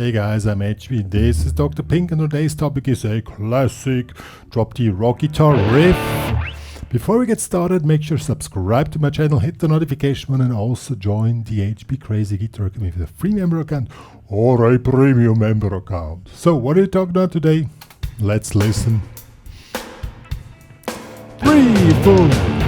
Hey guys, I'm HB. This is Dr. Pink and today's topic is a classic drop D rock guitar riff. Before we get started, make sure to subscribe to my channel, hit the notification button and also join the HPCrazy Guitar Academy with a free member account or a premium member account. So what are we talking about today? Let's listen. 3, 4.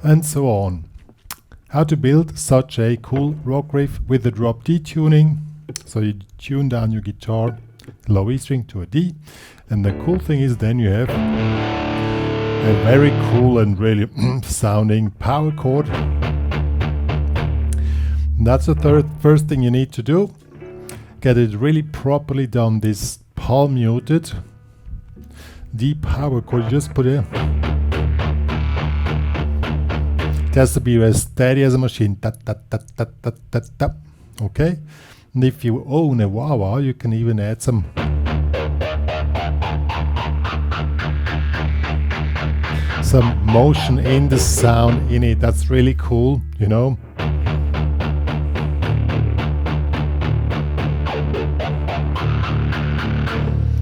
And so on. How to build such a cool rock riff with the drop D tuning. So you tune down your guitar, low E string to a D, and the cool thing is then you have a very cool and really sounding power chord. And that's the first thing you need to do. Get it really properly done, this palm muted D power chord. You just put it. It has to be as steady as a machine. Ta, ta, ta, ta, ta, ta, ta. Okay? And if you own a wah-wah, you can even add some motion in the sound in it. That's really cool, you know?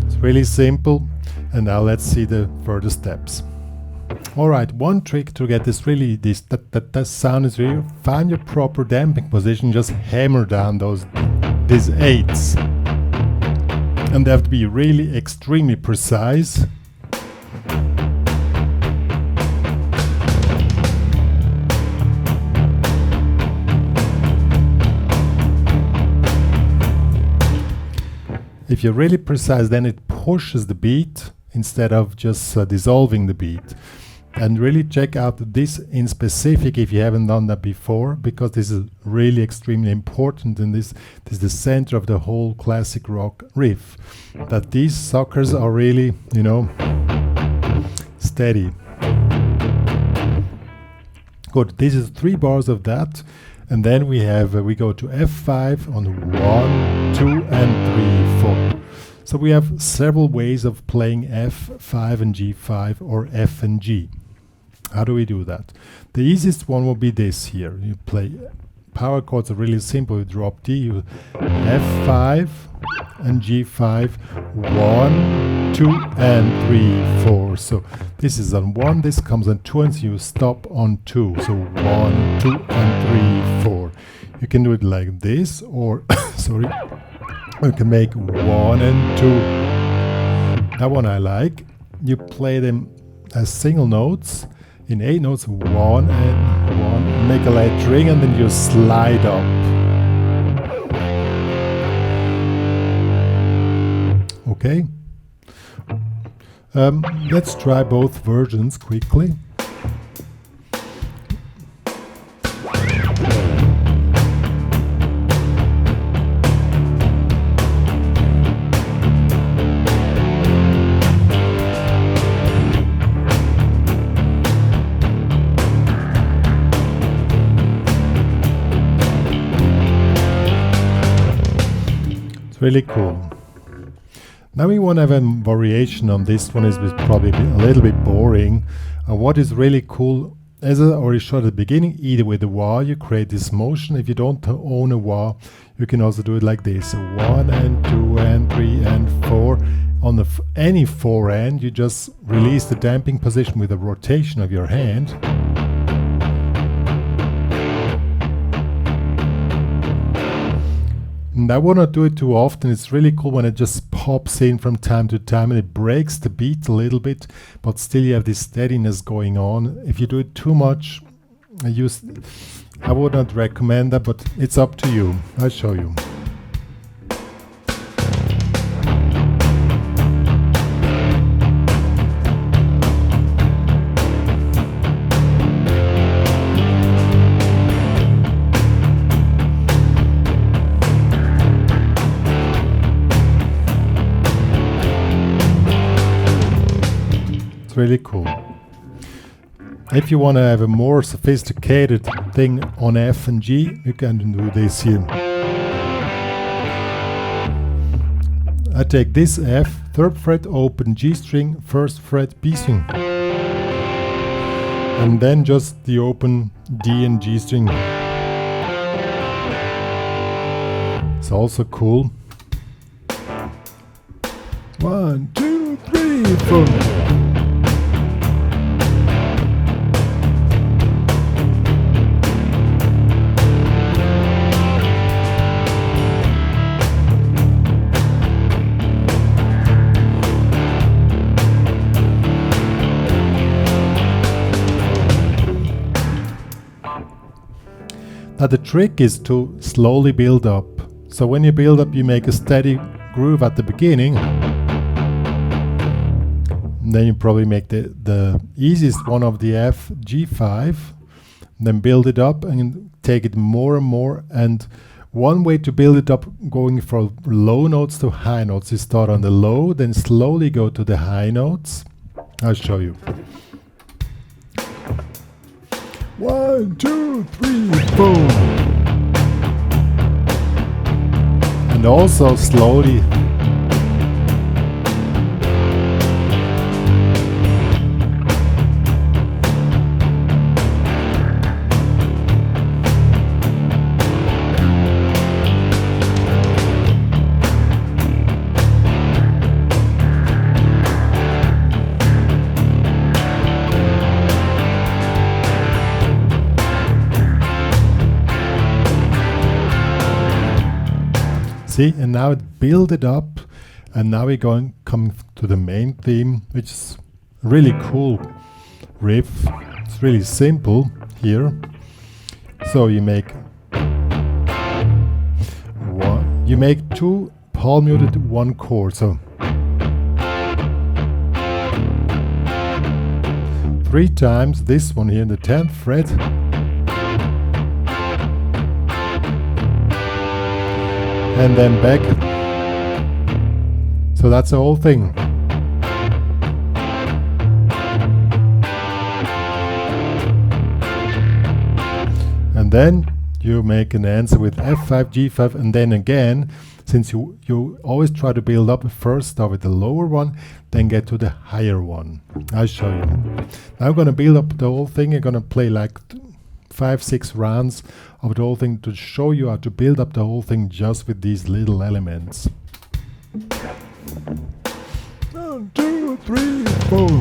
It's really simple. And now let's see the further steps. Alright, one trick to get this sound is really find your proper damping position, just hammer down these eights. And they have to be really extremely precise. If you're really precise, then it pushes the beat instead of just dissolving the beat. And really check out this in specific if you haven't done that before, because this is really extremely important, and this is the center of the whole classic rock riff, that these suckers are really, you know, steady. Good, this is 3 bars of that, and then we have we go to F5 on 1, 2 and 3, 4. So we have several ways of playing F5 and G5 or F and G. How do we do that? The easiest one will be this here. You play power chords are really simple. You drop D, you F5 and G5, 1, 2 and 3, 4. So this is on 1, this comes on 2, and so you stop on 2. So 1, 2 and 3, 4. You can do it like this, or sorry, you can make 1 and 2. That one I like. You play them as single notes. In 8 notes, 1 and 1, make a light ring, and then you slide up. Okay. Let's try both versions quickly. Really cool. Now we want to have a variation on this one. Is probably a little bit boring. What is really cool as I already showed at the beginning, either with the wah you create this motion. If you don't own a wah, you can also do it like this. So 1 and 2 and 3 and 4. On the any 4 end, you just release the damping position with a rotation of your hand. And I won't do it too often. It's really cool when it just pops in from time to time and it breaks the beat a little bit, but still you have this steadiness going on. If you do it too much, I would not recommend that, but it's up to you. I'll show you. Really cool. If you want to have a more sophisticated thing on F and G, you can do this here. I take this F, 3rd fret open G string, 1st fret B string, and then just the open D and G string. It's also cool. 1, 2, 3, 4. Now the trick is to slowly build up. So when you build up, you make a steady groove at the beginning. And then you probably make the easiest one of the F, G5. Then build it up and take it more and more. And one way to build it up, going from low notes to high notes, you start on the low, then slowly go to the high notes. I'll show you. 1, 2, 3, 4. And also slowly. See, and now it build it up, and now we're coming to the main theme, which is really cool riff. It's really simple here. So you make two palm muted, 1 chord. So 3 times this one here in the 10th fret. And then back. So that's the whole thing. And then you make an answer with F5, G5, and then again, since you always try to build up, first start with the lower one, then get to the higher one. I'll show you. Now I'm going to build up the whole thing. I'm going to play like 5-6 rounds of the whole thing to show you how to build up the whole thing just with these little elements. 1, 2, 3, 4.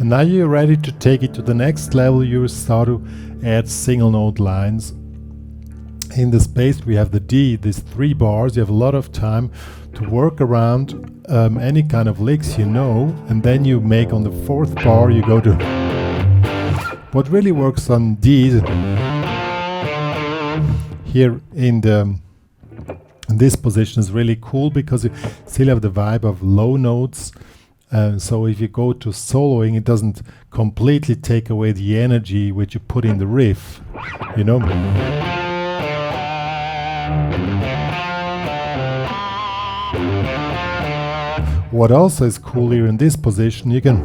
And now you're ready to take it to the next level. You start to add single note lines. In the space we have the D, these 3 bars. You have a lot of time to work around any kind of licks you know, and then you make on the 4th bar, you go to what really works on D here in this position is really cool because you still have the vibe of low notes. So if you go to soloing, it doesn't completely take away the energy which you put in the riff, you know. What also is cool here in this position, you can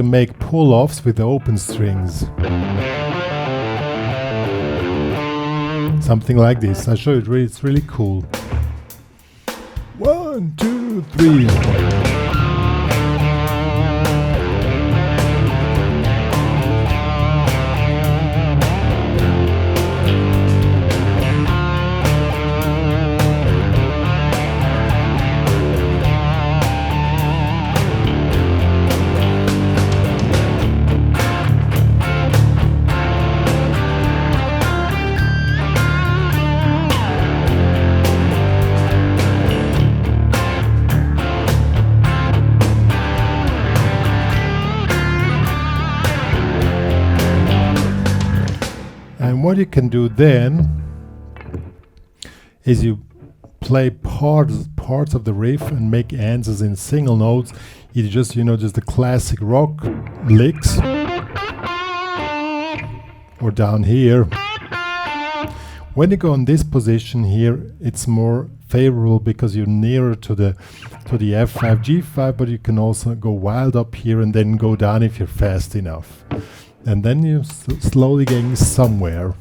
make pull-offs with the open strings. Something like this. I'll show you, it's really cool. 1, 2, 3. And what you can do then is you play parts of the riff and make answers in single notes. Either just, you know, just the classic rock licks, or down here. When you go in this position here, it's more favorable because you're nearer to the F5, G5, but you can also go wild up here and then go down if you're fast enough. And then you're slowly getting somewhere.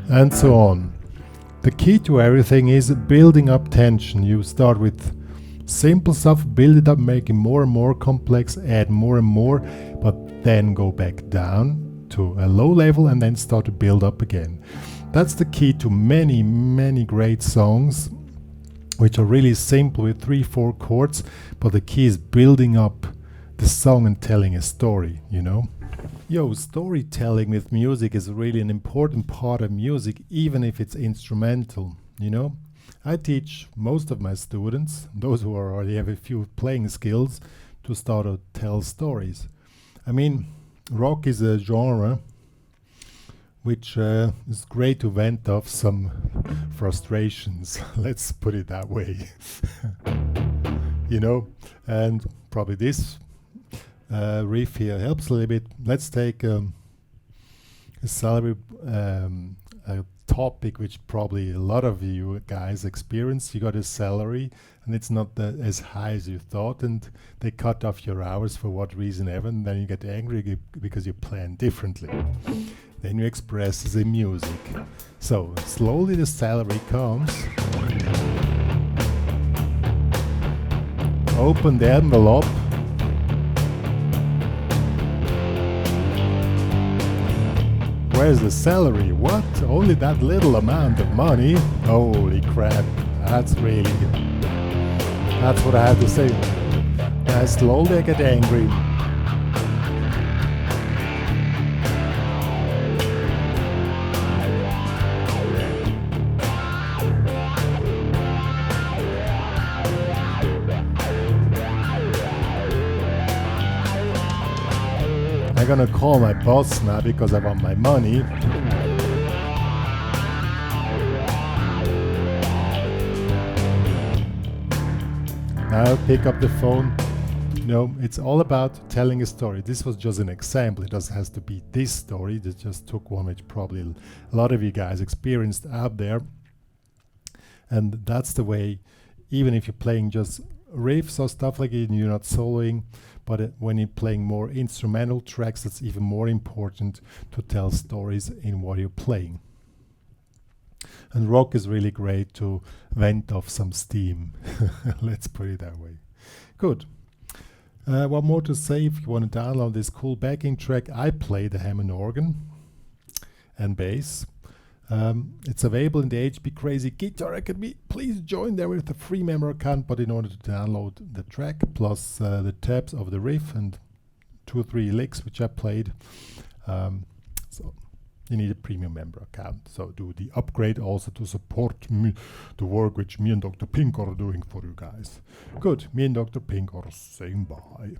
And so on. The key to everything is building up tension. You start with simple stuff, build it up, make it more and more complex, add more and more, but then go back down to a low level and then start to build up again. That's the key to many, many great songs, which are really simple with 3-4 chords, but the key is building up the song and telling a story, you know. Storytelling with music is really an important part of music, even if it's instrumental, you know. I teach most of my students, those who already have a few playing skills, to start to tell stories. I mean, rock is a genre which is great to vent off some frustrations, let's put it that way. You know, and probably this riff here helps a little bit. Let's take a salary a topic which probably a lot of you guys experience. You got a salary and it's not as high as you thought, and they cut off your hours for what reason ever, and then you get angry because you plan differently. Then you express as in music. So slowly the salary comes. Open the envelope. Where's the salary? What? Only that little amount of money? Holy crap. That's what I have to say. And slowly I get angry. I'm gonna call my boss now because I want my money. Now pick up the phone. No, it's all about telling a story. This was just an example. It doesn't have to be this story. This just took one which probably a lot of you guys experienced out there. And that's the way, even if you're playing just riffs or stuff like it and you're not soloing, but when you're playing more instrumental tracks, it's even more important to tell stories in what you're playing. And rock is really great to vent off some steam. Let's put it that way. Good. One more to say, if you want to download this cool backing track, I play the Hammond organ and bass. It's available in the HPCrazy Guitar Academy. Please join there with a free member account, but in order to download the track, plus the tabs of the riff and 2 or 3 licks which I played, so you need a premium member account. So do the upgrade also to support me, the work which me and Dr. Pink are doing for you guys. Good, me and Dr. Pink are saying bye.